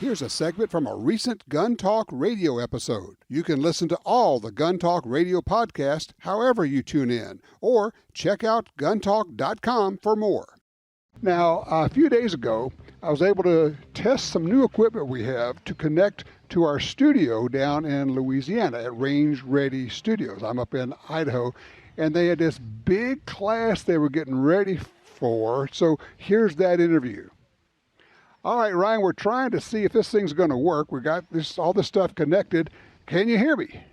Here's a segment from a recent Gun Talk radio episode. You can listen to all the Gun Talk radio podcasts however you tune in, or check out guntalk.com for more. Now, a few days ago, I was able to test some new equipment we have to connect to our studio down in Louisiana at Range Ready Studios. I'm up in Idaho, and they had this big class they were getting ready for. So here's that interview. All right, Ryan, we're trying to see if this thing's going to work. We got all this stuff connected. Can you hear me?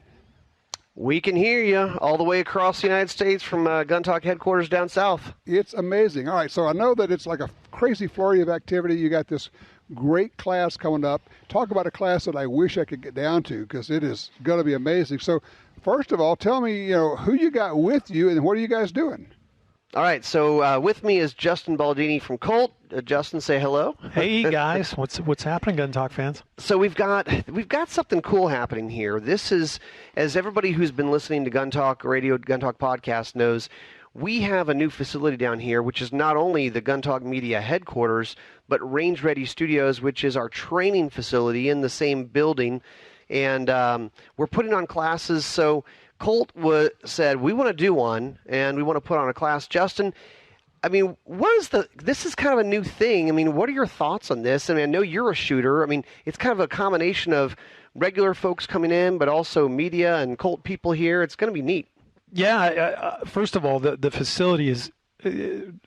We can hear you all the way across the United States from Gun Talk headquarters down south. It's amazing. All right, so I know that it's like a crazy flurry of activity. You got this great class coming up. Talk about a class that I wish I could get down to, because it is going to be amazing. So first of all, tell me, who you got with you and what are you guys doing? All right, so with me is Justin Baldini from Colt. Justin, say hello. Hey guys, what's happening, Gun Talk fans? So we've got something cool happening here. This is, as everybody who's been listening to Gun Talk Radio, Gun Talk podcast knows, we have a new facility down here, which is not only the Gun Talk Media headquarters, but Range Ready Studios, which is our training facility in the same building, and we're putting on classes. So Colt said, we want to do one, and we want to put on a class. Justin, I mean, this is kind of a new thing. I mean, what are your thoughts on this? I mean, I know you're a shooter. I mean, it's kind of a combination of regular folks coming in, but also media and Colt people here. It's going to be neat. Yeah, first of all, the facility is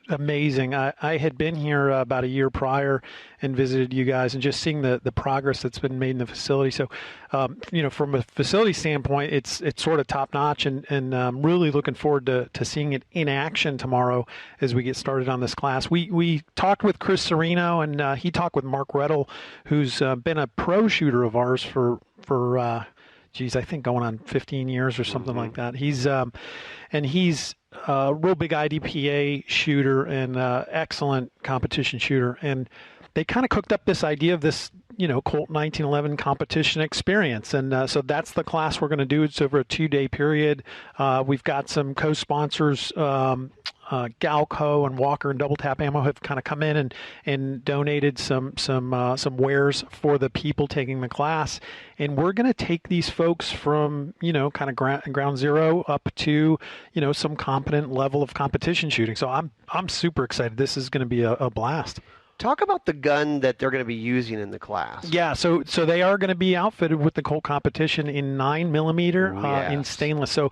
amazing. I had been here about a year prior and visited you guys, and just seeing the progress that's been made in the facility. So, from a facility standpoint, it's sort of top notch, and I'm really looking forward to seeing it in action tomorrow as we get started on this class. We talked with Chris Serino, and he talked with Mark Rettel, who's been a pro shooter of ours for I think going on 15 years or something like that. He's a real big IDPA shooter and excellent competition shooter. And they kind of cooked up this idea of this, Colt 1911 competition experience. And so that's the class we're going to do. It's over a 2-day period. We've got some co-sponsors, Galco and Walker and Double Tap Ammo have kind of come in and donated some wares for the people taking the class, and we're going to take these folks from kind of ground zero up to some competent level of competition shooting. So I'm super excited. This is going to be a blast. Talk about the gun that they're going to be using in the class. Yeah, so they are going to be outfitted with the Colt Competition in 9mm in stainless. So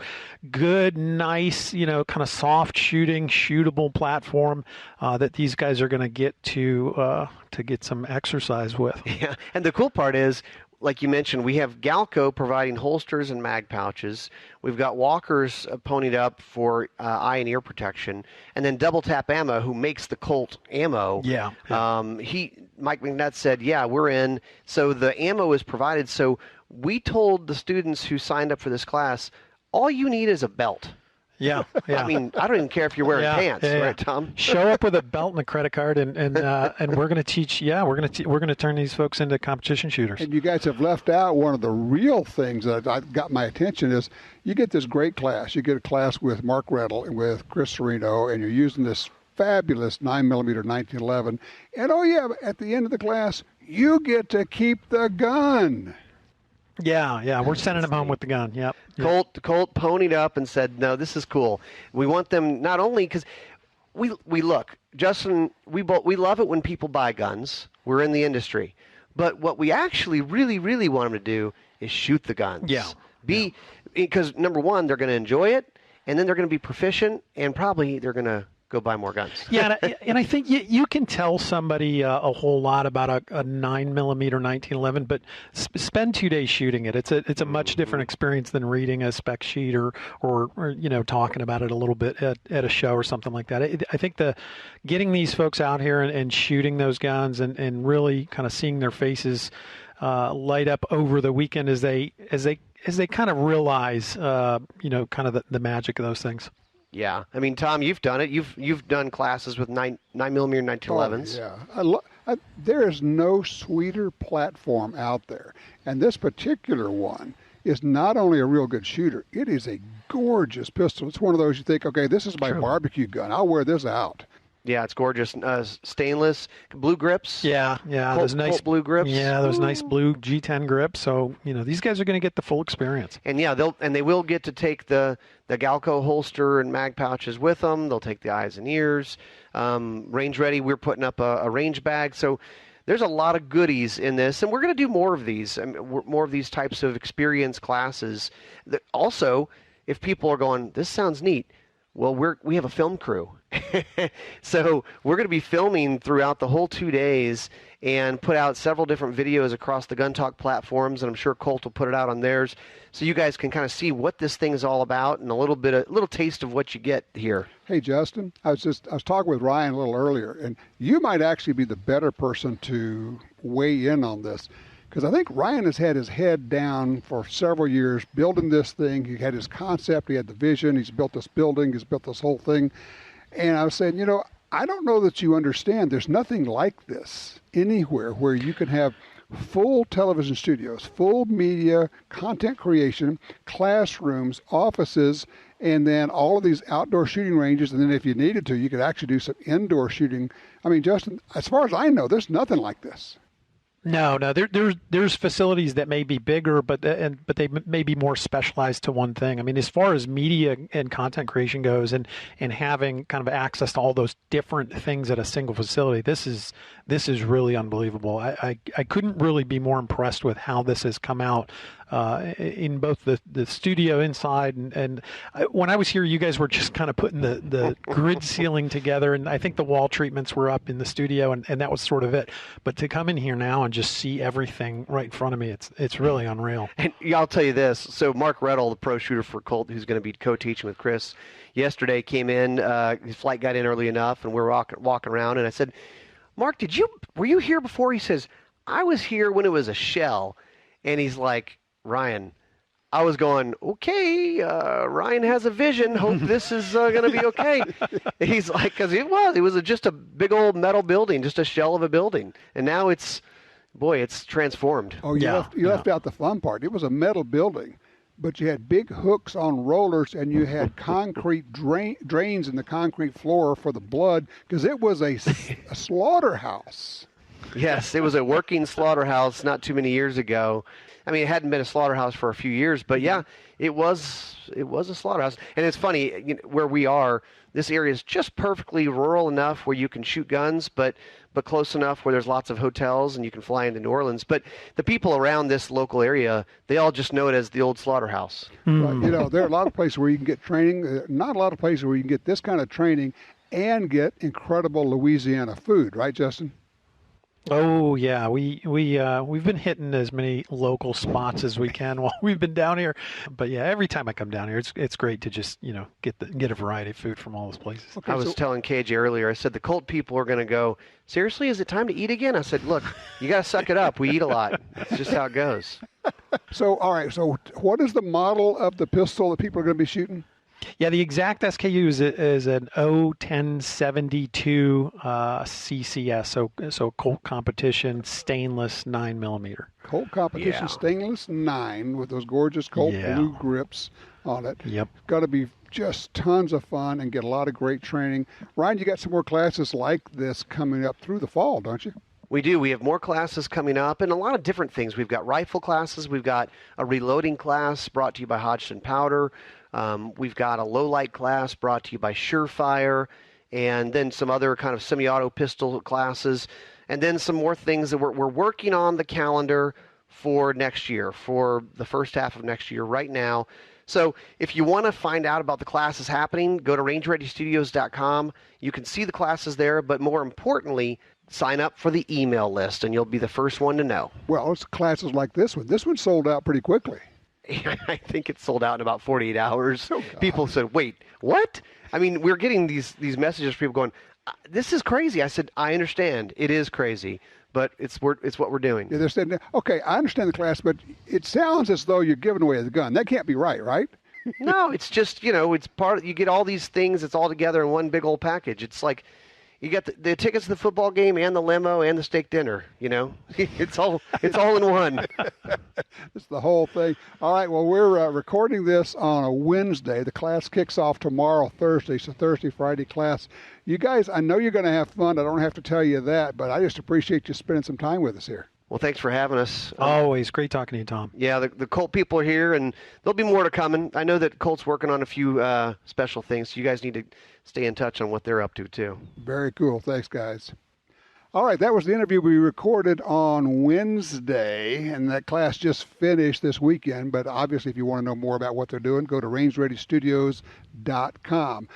good, nice, kind of soft shooting, shootable platform that these guys are going to get to get some exercise with. Yeah, and the cool part is, like you mentioned, we have Galco providing holsters and mag pouches. We've got Walker's ponied up for eye and ear protection, and then Double Tap Ammo, who makes the Colt ammo. Yeah. Mike McNutt said, "Yeah, we're in." So the ammo is provided. So we told the students who signed up for this class, all you need is a belt. Yeah. I mean, I don't even care if you're wearing pants, right, Tom? Show up with a belt and a credit card, and we're going to teach. Yeah, we're going to turn these folks into competition shooters. And you guys have left out one of the real things that got my attention is you get this great class. You get a class with Mark Rettel and with Chris Serino, and you're using this fabulous 9mm 1911. And at the end of the class, you get to keep the gun. Yeah, we're sending them home with the gun. Yep. Colt ponied up and said, "No, this is cool. We want them not only because we look, Justin, we love it when people buy guns. We're in the industry, but what we actually really, really want them to do is shoot the guns. Yeah. Because number one, they're going to enjoy it, and then they're going to be proficient, and probably they're going to go buy more guns." Yeah, and I think you can tell somebody a whole lot about a 9mm 1911, but spend 2 days shooting it. It's a much different experience than reading a spec sheet or talking about it a little bit at a show or something like that. I think getting these folks out here and shooting those guns and really kind of seeing their faces light up over the weekend as they kind of realize kind of the magic of those things. Yeah, I mean, Tom, you've done it. You've done classes with 9mm 1911s. Oh, yeah, there is no sweeter platform out there, and this particular one is not only a real good shooter. It is a gorgeous pistol. It's one of those you think, okay, this is my barbecue gun. I'll wear this out. Yeah, it's gorgeous. Stainless blue grips. Yeah, Colt, those nice Colt blue grips. Yeah, those nice blue G10 grips. So these guys are going to get the full experience. And yeah, they will get to take the Galco holster and mag pouches with them. They'll take the eyes and ears. Range ready. We're putting up a range bag. So there's a lot of goodies in this, and we're going to do more of these. More of these types of experience classes. Also, if people are going, this sounds neat. Well, we have a film crew. So we're going to be filming throughout the whole 2 days and put out several different videos across the Gun Talk platforms, and I'm sure Colt will put it out on theirs, so you guys can kind of see what this thing is all about and a little taste of what you get here. Hey, Justin, I was talking with Ryan a little earlier, and you might actually be the better person to weigh in on this, because I think Ryan has had his head down for several years building this thing. He had his concept, he had the vision, he's built this building, he's built this whole thing. And I was saying, I don't know that you understand. There's nothing like this anywhere where you can have full television studios, full media, content creation, classrooms, offices, and then all of these outdoor shooting ranges. And then if you needed to, you could actually do some indoor shooting. I mean, Justin, as far as I know, there's nothing like this. No. There's facilities that may be bigger, but they may be more specialized to one thing. I mean, as far as media and content creation goes, and having kind of access to all those different things at a single facility, this is really unbelievable. I couldn't really be more impressed with how this has come out in both the studio inside and when I was here, you guys were just kind of putting the grid ceiling together, and I think the wall treatments were up in the studio, and that was sort of it. But to come in here now and just see everything right in front of me, it's really unreal. And I'll tell you this. So Mark Reddle, the pro shooter for Colt, who's going to be co-teaching with Chris, yesterday came in. His flight got in early enough, and we were walking around, and I said, Mark, were you here before? He says, I was here when it was a shell. And he's like, Ryan, I was going, okay, Ryan has a vision. Hope this is going to be okay. He's like, because it was just a big old metal building, just a shell of a building. And now it's transformed. Oh, you left out the fun part. It was a metal building, but you had big hooks on rollers, and you had concrete drains in the concrete floor for the blood, because it was a slaughterhouse. Yes, it was a working slaughterhouse not too many years ago. I mean, it hadn't been a slaughterhouse for a few years, but yeah, it was a slaughterhouse. And it's funny, where we are, this area is just perfectly rural enough where you can shoot guns, but close enough where there's lots of hotels and you can fly into New Orleans. But the people around this local area, they all just know it as the old slaughterhouse. Right. There are a lot of places where you can get training, not a lot of places where you can get this kind of training and get incredible Louisiana food, right, Justin? Oh yeah, we've been hitting as many local spots as we can while we've been down here. But yeah, every time I come down here, it's great to just get a variety of food from all those places. Okay, I was telling KJ earlier. I said the Colt people are going to go, seriously, is it time to eat again? I said, look, you got to suck it up. We eat a lot. It's just how it goes. So all right, so what is the model of the pistol that people are going to be shooting? Yeah, the exact SKU is an 01072 CCS, so Colt Competition stainless 9mm. Colt Competition stainless 9 with those gorgeous Colt blue grips on it. Yep. Got to be just tons of fun and get a lot of great training. Ryan, you got some more classes like this coming up through the fall, don't you? We do. We have more classes coming up and a lot of different things. We've got rifle classes. We've got a reloading class brought to you by Hodgson Powder. We've got a low-light class brought to you by Surefire, and then some other kind of semi-auto pistol classes, and then some more things that we're working on the calendar for next year, for the first half of next year right now. So if you want to find out about the classes happening, go to rangereadystudios.com. You can see the classes there, but more importantly, sign up for the email list, and you'll be the first one to know. Well, it's classes like this one. This one sold out pretty quickly. I think it sold out in about 48 hours. Oh, people said, wait, what? I mean, we're getting these messages from people going, this is crazy. I said, I understand. It is crazy, but it's what we're doing. Yeah, they're saying, okay, I understand the class, but it sounds as though you're giving away the gun. That can't be right? No, it's just, it's part of, you get all these things, it's all together in one big old package. It's like You got the tickets to the football game and the limo and the steak dinner. It's all in one. It's the whole thing. All right. Well, we're recording this on a Wednesday. The class kicks off tomorrow, Thursday. So Thursday, Friday class. You guys, I know you're going to have fun. I don't have to tell you that, but I just appreciate you spending some time with us here. Well, thanks for having us. Always great talking to you, Tom. Yeah, the Colt people are here, and there'll be more to come. And I know that Colt's working on a few special things, so you guys need to stay in touch on what they're up to, too. Very cool. Thanks, guys. All right, that was the interview we recorded on Wednesday, and that class just finished this weekend. But obviously, if you want to know more about what they're doing, go to rangereadystudios.com.